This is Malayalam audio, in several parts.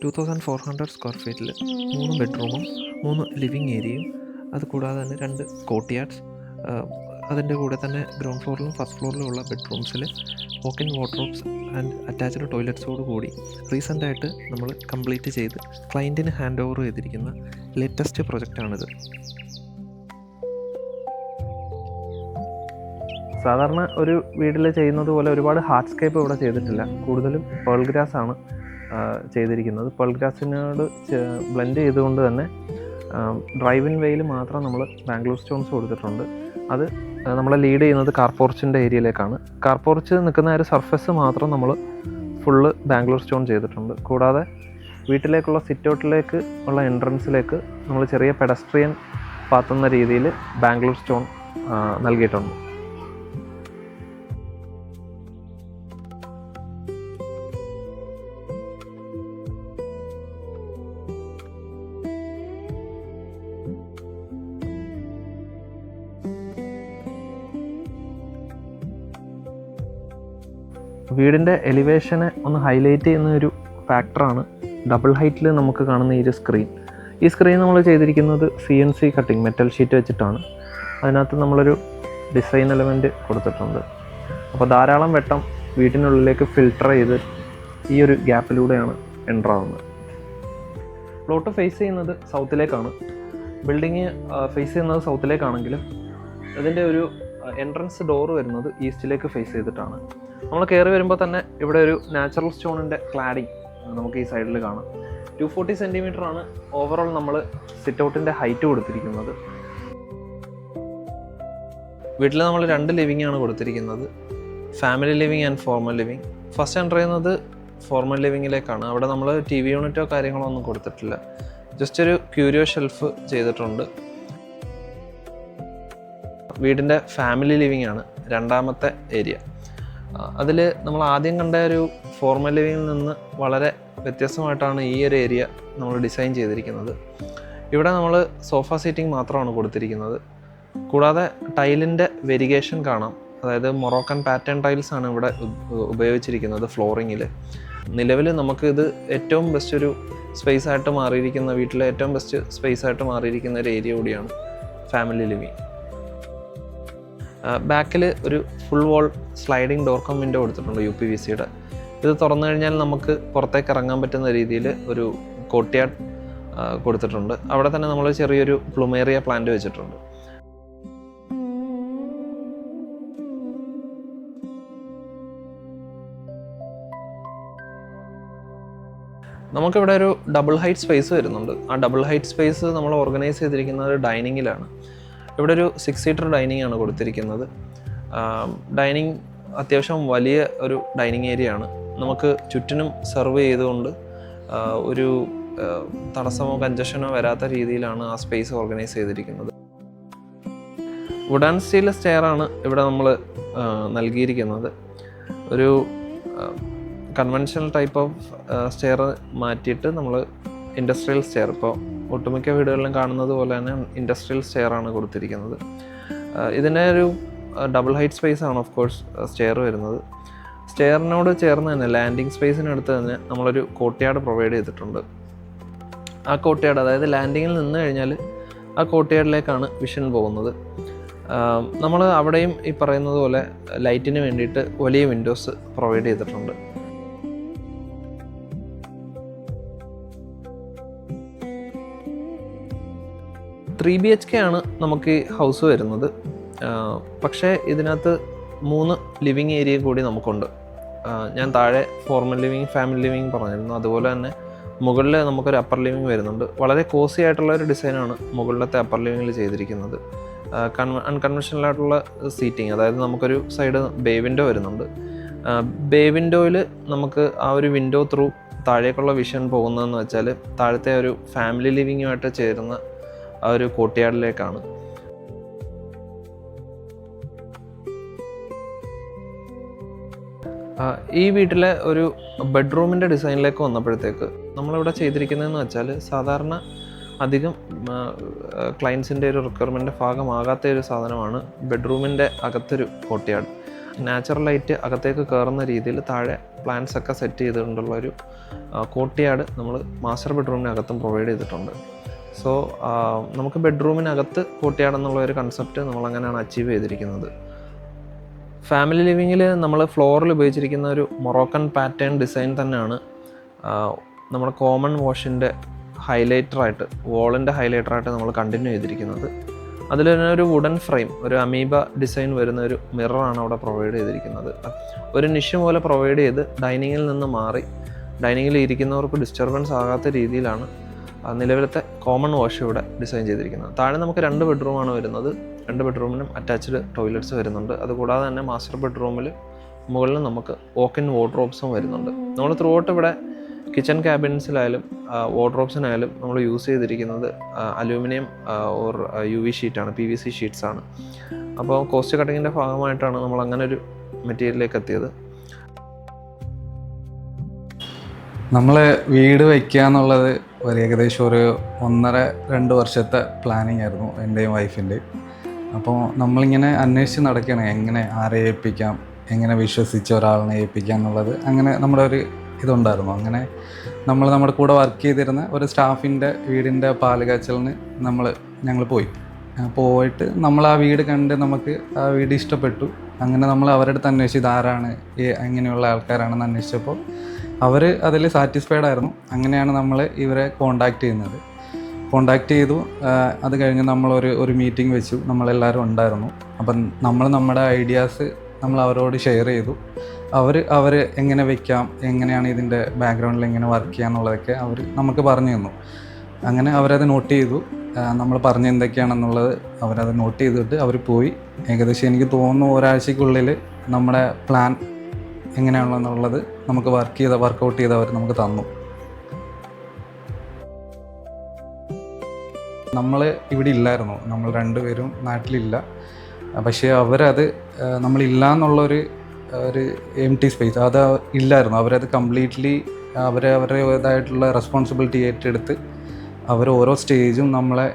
2400 സ്ക്വയർ ഫീറ്റിൽ 3 ബെഡ്റൂമും 3 ലിവിങ് ഏരിയയും അതുകൂടാതെ തന്നെ 2 കോർട്ട്യാർഡ്സ്, അതിൻ്റെ കൂടെ തന്നെ ഗ്രൗണ്ട് ഫ്ലോറിലും ഫസ്റ്റ് ഫ്ലോറിലും ഉള്ള ബെഡ്റൂംസിൽ walk in wardrobes and attached ടോയ്ലറ്റ്സോട് കൂടി റീസെൻ്റായിട്ട് നമ്മൾ കംപ്ലീറ്റ് ചെയ്ത് ക്ലയൻറ്റിന് ഹാൻഡ് ഓവർ ചെയ്തിരിക്കുന്ന ലേറ്റസ്റ്റ് പ്രൊജക്റ്റാണിത്. സാധാരണ ഒരു വീട്ടിൽ ചെയ്യുന്നത് പോലെ ഒരുപാട് ഹാർഡ്സ്കേപ്പ് ഇവിടെ ചെയ്തിട്ടില്ല. കൂടുതലും പേൾ ഗ്രാസ് ആണ് ചെയ്തിരിക്കുന്നത്. പേൾ ഗ്രാസിനോട് ബ്ലെൻഡ് ചെയ്തുകൊണ്ട് തന്നെ ഡ്രൈവ് ഇൻ വേയിൽ മാത്രം നമ്മൾ ബാംഗ്ലൂർ സ്റ്റോൺസ് കൊടുത്തിട്ടുണ്ട്. അത് നമ്മളെ ലീഡ് ചെയ്യുന്നത് കാർപോർച്ചിൻ്റെ ഏരിയയിലേക്കാണ്. കാർപോർച്ച് നിൽക്കുന്ന ഒരു സർഫസ് മാത്രം നമ്മൾ ഫുള്ള് ബാംഗ്ലൂർ സ്റ്റോൺ ചെയ്തിട്ടുണ്ട്. കൂടാതെ വീട്ടിലേക്കുള്ള സിറ്റൗട്ടിലേക്ക് ഉള്ള എൻട്രൻസിലേക്ക് നമ്മൾ ചെറിയ പെഡസ്ട്രിയൻ പാത്തുന്ന രീതിയിൽ ബാംഗ്ലൂർ സ്റ്റോൺ നൽകിയിട്ടുണ്ട്. വീടിൻ്റെ എലിവേഷനെ ഒന്ന് ഹൈലൈറ്റ് ചെയ്യുന്ന ഒരു ഫാക്ടറാണ് ഡബിൾ ഹൈറ്റിൽ നമുക്ക് കാണുന്ന ഈ ഒരു സ്ക്രീൻ. ഈ സ്ക്രീൻ നമ്മൾ ചെയ്തിരിക്കുന്നത് CNC കട്ടിങ് മെറ്റൽ ഷീറ്റ് വെച്ചിട്ടാണ്. അതിനകത്ത് നമ്മളൊരു ഡിസൈൻ എലമെൻറ്റ് കൊടുത്തിട്ടുണ്ട്. അപ്പോൾ ധാരാളം വെട്ടം വീട്ടിനുള്ളിലേക്ക് ഫിൽട്ടർ ചെയ്ത് ഈ ഒരു ഗ്യാപ്പിലൂടെയാണ് എൻ്റർ ആവുന്നത്. പ്ലോട്ട് ഫേസ് ചെയ്യുന്നത് സൗത്തിലേക്കാണ്. ബിൽഡിങ് ഫേസ് ചെയ്യുന്നത് സൗത്തിലേക്കാണെങ്കിലും അതിൻ്റെ ഒരു എൻട്രൻസ് ഡോറ് വരുന്നത് ഈസ്റ്റിലേക്ക് ഫേസ് ചെയ്തിട്ടാണ്. നമ്മൾ കയറി വരുമ്പോൾ തന്നെ ഇവിടെ ഒരു നാച്ചുറൽ സ്റ്റോണിൻ്റെ ക്ലാഡിങ് നമുക്ക് ഈ സൈഡിൽ കാണാം. 240 സെൻറ്റിമീറ്ററാണ് ഓവറോൾ നമ്മൾ സിറ്റൗട്ടിൻ്റെ ഹൈറ്റ് കൊടുത്തിരിക്കുന്നത്. വീട്ടിൽ നമ്മൾ 2 ലിവിംഗ് ആണ് കൊടുത്തിരിക്കുന്നത്, family living and formal living. First enter ചെയ്യുന്നത് ഫോർമൽ ലിവിങ്ങിലേക്കാണ്. അവിടെ നമ്മൾ TV യൂണിറ്റോ കാര്യങ്ങളോ ഒന്നും കൊടുത്തിട്ടില്ല, ജസ്റ്റ് ഒരു ക്യൂരിയോ ഷെൽഫ് ചെയ്തിട്ടുണ്ട്. വീടിൻ്റെ ഫാമിലി ലിവിങ് ആണ് രണ്ടാമത്തെ ഏരിയ. അതിൽ നമ്മൾ ആദ്യം കണ്ട ഒരു ഫോർമൽ ലിവിങ്ങിൽ നിന്ന് വളരെ വ്യത്യസ്തമായിട്ടാണ് ഈ ഒരു ഏരിയ നമ്മൾ ഡിസൈൻ ചെയ്തിരിക്കുന്നത്. ഇവിടെ നമ്മൾ സോഫ സീറ്റിംഗ് മാത്രമാണ് കൊടുത്തിരിക്കുന്നത്. കൂടാതെ ടൈലിൻ്റെ വെരിഗേഷൻ കാണാം. അതായത് മൊറോക്കൻ പാറ്റേൺ ടൈൽസാണ് ഇവിടെ ഉപയോഗിച്ചിരിക്കുന്നത് ഫ്ലോറിങ്ങിൽ. നിലവിൽ നമുക്ക് ഇത് ഏറ്റവും ബെസ്റ്റ് ഒരു സ്പേസ് ആയിട്ട് മാറിയിരിക്കുന്ന, വീട്ടിലെ ഏറ്റവും ബെസ്റ്റ് സ്പേസ് ആയിട്ട് മാറിയിരിക്കുന്ന ഒരു ഏരിയ കൂടിയാണ് ഫാമിലി ലിവിങ്. ബാക്കിൽ ഒരു full wall sliding door cum window കൊടുത്തിട്ടുണ്ട് UPVCയുടെ. ഇത് തുറന്നു കഴിഞ്ഞാൽ നമുക്ക് പുറത്തേക്ക് ഇറങ്ങാൻ പറ്റുന്ന രീതിയിൽ ഒരു കോർട്ട്യാർഡ് കൊടുത്തിട്ടുണ്ട്. അവിടെ തന്നെ നമ്മൾ ചെറിയൊരു പ്ലുമേറിയ പ്ലാന്റ് വെച്ചിട്ടുണ്ട്. നമുക്കിവിടെ ഒരു ഡബിൾ ഹൈറ്റ് സ്പേസ് വരുന്നുണ്ട്. ആ ഡബിൾ ഹൈറ്റ് സ്പേസ് നമ്മൾ ഓർഗനൈസ് ചെയ്തിരിക്കുന്നത് ഡൈനിങ്ങിലാണ്. ഇവിടെ ഒരു 6 സീറ്റർ ഡൈനിങ് ആണ് കൊടുത്തിരിക്കുന്നത്. ഡൈനിങ് അത്യാവശ്യം വലിയ ഒരു ഡൈനിങ് ഏരിയ ആണ്. നമുക്ക് ചുറ്റിനും സെർവ് ചെയ്തുകൊണ്ട് ഒരു തടസ്സമോ കഞ്ചഷനോ വരാത്ത രീതിയിലാണ് ആ സ്പേസ് ഓർഗനൈസ് ചെയ്തിരിക്കുന്നത്. വുഡ് ആൻഡ് സ്റ്റീൽ സ്റ്റെയർ ആണ് ഇവിടെ നമ്മൾ നൽകിയിരിക്കുന്നത്. ഒരു കൺവെൻഷണൽ ടൈപ്പ് ഓഫ് സ്റ്റെയർ മാറ്റിയിട്ട് നമ്മൾ ഇൻഡസ്ട്രിയൽ സ്റ്റെയർ, ഇപ്പോൾ ഒട്ടുമിക്ക വീടുകളിലും കാണുന്നത് പോലെ തന്നെ ഇൻഡസ്ട്രിയൽ സ്റ്റെയർ ആണ് കൊടുത്തിരിക്കുന്നത്. ഇതിൻ്റെ ഒരു ഡബിൾ ഹൈറ്റ് സ്പേസ് ആണ് ഓഫ് കോഴ്സ് സ്റ്റെയർ വരുന്നത്. സ്റ്റെയറിനോട് ചേർന്ന് തന്നെ ലാൻഡിങ് സ്പേസിനടുത്ത് തന്നെ നമ്മളൊരു കോർട്ട്യാർഡ് പ്രൊവൈഡ് ചെയ്തിട്ടുണ്ട്. ആ കോർട്ട്യാർഡ്, അതായത് ലാൻഡിങ്ങിൽ നിന്ന് കഴിഞ്ഞാൽ ആ കോർട്ട്യാർഡിലേക്കാണ് വിഷൻ പോകുന്നത്. നമ്മൾ അവിടെയും ഈ പറയുന്നത് പോലെ ലൈറ്റിന് വേണ്ടിയിട്ട് വലിയ വിൻഡോസ് പ്രൊവൈഡ് ചെയ്തിട്ടുണ്ട്. 3 BHK ആണ് നമുക്ക് ഈ ഹൗസ് വരുന്നത്. പക്ഷേ ഇതിനകത്ത് 3 ലിവിങ് ഏരിയ കൂടി നമുക്കുണ്ട്. ഞാൻ താഴെ ഫോർമൽ ലിവിങ്, ഫാമിലി ലിവിങ് പറഞ്ഞിരുന്നു. അതുപോലെ തന്നെ മുകളിൽ നമുക്കൊരു അപ്പർ ലിവിങ് വരുന്നുണ്ട്. വളരെ കോസി ആയിട്ടുള്ള ഒരു ഡിസൈനാണ് മുകളിലത്തെ അപ്പർ ലിവിങ്ങിൽ ചെയ്തിരിക്കുന്നത്. അൺകൺവെൻഷണൽ ആയിട്ടുള്ള സീറ്റിംഗ്, അതായത് നമുക്കൊരു സൈഡ് ബേ വിൻഡോ വരുന്നുണ്ട്. ബേ വിൻഡോയിൽ നമുക്ക് ആ ഒരു വിൻഡോ ത്രൂ താഴേക്കുള്ള വിഷൻ പോകുന്നതെന്ന് വെച്ചാൽ താഴത്തെ ഒരു ഫാമിലി ലിവിങ്ങുമായിട്ട് ചേരുന്ന ആ ഒരു കോർട്ട്യാർഡിലേക്കാണ്. ഈ വീട്ടിലെ ഒരു ബെഡ്റൂമിൻ്റെ ഡിസൈനിലേക്ക് വന്നപ്പോഴത്തേക്ക് നമ്മളിവിടെ ചെയ്തിരിക്കുന്നതെന്ന് വെച്ചാൽ സാധാരണ അധികം ക്ലയൻസിൻ്റെ ഒരു റിക്വയർമെൻറ്റിൻ്റെ ഭാഗമാകാത്ത ഒരു സാധനമാണ് ബെഡ്റൂമിൻ്റെ അകത്തൊരു കോർട്ട്യാർഡ്. നാച്ചുറൽ ലൈറ്റ് അകത്തേക്ക് കയറുന്ന രീതിയിൽ താഴെ പ്ലാന്റ്സ് ഒക്കെ സെറ്റ് ചെയ്തുകൊണ്ടുള്ള ഒരു കോർട്ട്യാർഡ് നമ്മൾ മാസ്റ്റർ ബെഡ്റൂമിനകത്തും പ്രൊവൈഡ് ചെയ്തിട്ടുണ്ട്. സോ നമുക്ക് ബെഡ്റൂമിനകത്ത് കോർട്ട്യാർഡ് എന്നുള്ള ഒരു കൺസെപ്റ്റ് നമ്മളങ്ങനെയാണ് അച്ചീവ് ചെയ്തിരിക്കുന്നത്. ഫാമിലി ലിവിങ്ങിൽ നമ്മൾ ഫ്ലോറിൽ ഉപയോഗിച്ചിരിക്കുന്ന ഒരു മൊറോക്കൻ പാറ്റേൺ ഡിസൈൻ തന്നെയാണ് നമ്മുടെ കോമൺ വാഷിൻ്റെ ഹൈലൈറ്ററായിട്ട്, വോളിൻ്റെ ഹൈലൈറ്ററായിട്ട് നമ്മൾ കണ്ടിന്യൂ ചെയ്തിരിക്കുന്നത്. അതിൽ തന്നെ ഒരു വുഡൻ ഫ്രെയിം, ഒരു അമീബ ഡിസൈൻ വരുന്ന ഒരു മിററാണ് അവിടെ പ്രൊവൈഡ് ചെയ്തിരിക്കുന്നത്. ഒരു നിഷ് പോലെ പ്രൊവൈഡ് ചെയ്ത് ഡൈനിങ്ങിൽ നിന്ന് മാറി ഡൈനിങ്ങിൽ ഇരിക്കുന്നവർക്ക് ഡിസ്റ്റർബൻസ് ആകാത്ത രീതിയിലാണ് നിലവിലത്തെ കോമൺ വാഷ് ഇവിടെ ഡിസൈൻ ചെയ്തിരിക്കുന്നത്. താഴെ നമുക്ക് 2 ബെഡ്റൂമാണ് വരുന്നത്. 2 ബെഡ്റൂമിനും അറ്റാച്ച്ഡ് ടോയ്ലറ്റ്സ് വരുന്നുണ്ട്. അതുകൂടാതെ തന്നെ മാസ്റ്റർ ബെഡ്റൂമിൽ മുകളിൽ നമുക്ക് വോക്ക്-ഇൻ വാർഡ്രോബ്സും വരുന്നുണ്ട്. നമ്മൾ ത്രൂ ഔട്ട് ഇവിടെ കിച്ചൺ ക്യാബിൻസിലായാലും വാർഡ്രോബ്സിനായാലും നമ്മൾ യൂസ് ചെയ്തിരിക്കുന്നത് അലൂമിനിയം ഓർ UV ഷീറ്റാണ്, PVC ഷീറ്റ്സാണ്. അപ്പോൾ കോസ്റ്റ് കട്ടിങ്ങിൻ്റെ ഭാഗമായിട്ടാണ് നമ്മൾ അങ്ങനെ ഒരു മെറ്റീരിയലിലേക്ക് എത്തിയത്. നമ്മൾ വീട് വയ്ക്കുക എന്നുള്ളത് ഏകദേശം ഒരു 1.5-2 വർഷത്തെ പ്ലാനിങ് ആയിരുന്നു എൻ്റെയും വൈഫിൻ്റെയും. അപ്പോൾ നമ്മളിങ്ങനെ അന്വേഷിച്ച് നടക്കുകയാണ്, എങ്ങനെ ആരെ ഏൽപ്പിക്കാം, എങ്ങനെ വിശ്വസിച്ച് ഒരാളിനെ ഏൽപ്പിക്കാം എന്നുള്ളത്. അങ്ങനെ നമ്മുടെ ഒരു ഇതുണ്ടായിരുന്നു. അങ്ങനെ നമ്മുടെ കൂടെ വർക്ക് ചെയ്തിരുന്ന ഒരു സ്റ്റാഫിൻ്റെ വീടിൻ്റെ പാലുകാച്ചലിന് ഞങ്ങൾ പോയിട്ട് നമ്മൾ ആ വീട് കണ്ട് നമുക്ക് ആ വീട് ഇഷ്ടപ്പെട്ടു. അങ്ങനെ നമ്മൾ അവരുടെ അടുത്ത് അന്വേഷിച്ച് ഇതാരാണ്, എങ്ങനെയുള്ള ആൾക്കാരാണെന്ന് അന്വേഷിച്ചപ്പോൾ അവർ അതിൽ സാറ്റിസ്ഫൈഡ് ആയിരുന്നു. അങ്ങനെയാണ് നമ്മൾ ഇവരെ കോണ്ടാക്ട് ചെയ്തു. അത് കഴിഞ്ഞ് നമ്മളൊരു മീറ്റിംഗ് വെച്ചു, നമ്മളെല്ലാവരും ഉണ്ടായിരുന്നു. അപ്പം നമ്മുടെ ഐഡിയാസ് നമ്മൾ അവരോട് ഷെയർ ചെയ്തു. അവർ എങ്ങനെ വെക്കാം, എങ്ങനെയാണ് ഇതിൻ്റെ ബാക്ക്ഗ്രൗണ്ടിൽ എങ്ങനെ വർക്ക് ചെയ്യുക എന്നുള്ളതൊക്കെ അവർ നമുക്ക് പറഞ്ഞു തന്നു. അങ്ങനെ അവരത് നോട്ട് ചെയ്തു. നമ്മൾ പറഞ്ഞ എന്തൊക്കെയാണെന്നുള്ളത് അവരത് നോട്ട് ചെയ്തിട്ട് അവർ പോയി. ഏകദേശം എനിക്ക് തോന്നുന്നു ഒരാഴ്ചക്കുള്ളിൽ നമ്മുടെ പ്ലാൻ എങ്ങനെയാണെന്നുള്ളത് നമുക്ക് വർക്കൗട്ട് ചെയ്ത് അവർ നമുക്ക് തന്നു. നമ്മൾ ഇവിടെ ഇല്ലായിരുന്നു, നമ്മൾ 2 പേരും നാട്ടിലില്ല. പക്ഷേ അവരത് നമ്മളില്ല എന്നുള്ളൊരു എംപ്റ്റി സ്പേസ് അത് ഇല്ലായിരുന്നു. അവരത് കംപ്ലീറ്റ്ലി അവരുടേതായിട്ടുള്ള റെസ്പോൺസിബിലിറ്റി ഏറ്റെടുത്ത് അവർ ഓരോ സ്റ്റേജും നമ്മളെ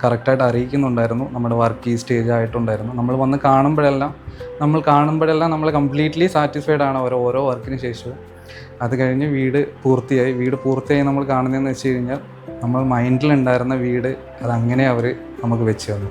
കറക്റ്റായിട്ട് അറിയിക്കുന്നുണ്ടായിരുന്നു. നമ്മുടെ വർക്ക് ഈ സ്റ്റേജ് ആയിട്ടുണ്ടായിരുന്നു. നമ്മൾ വന്ന് കാണുമ്പോഴെല്ലാം നമ്മൾ കംപ്ലീറ്റ്ലി സാറ്റിസ്ഫൈഡ് ആണ് ഓരോ വർക്കിന് ശേഷവും. അത് കഴിഞ്ഞ് വീട് പൂർത്തിയായി നമ്മൾ കാണുന്നതെന്ന് വെച്ച് കഴിഞ്ഞാൽ നമ്മൾ മൈൻഡിലുണ്ടായിരുന്ന വീട് അതങ്ങനെ അവർ നമുക്ക് വെച്ച് തന്നു.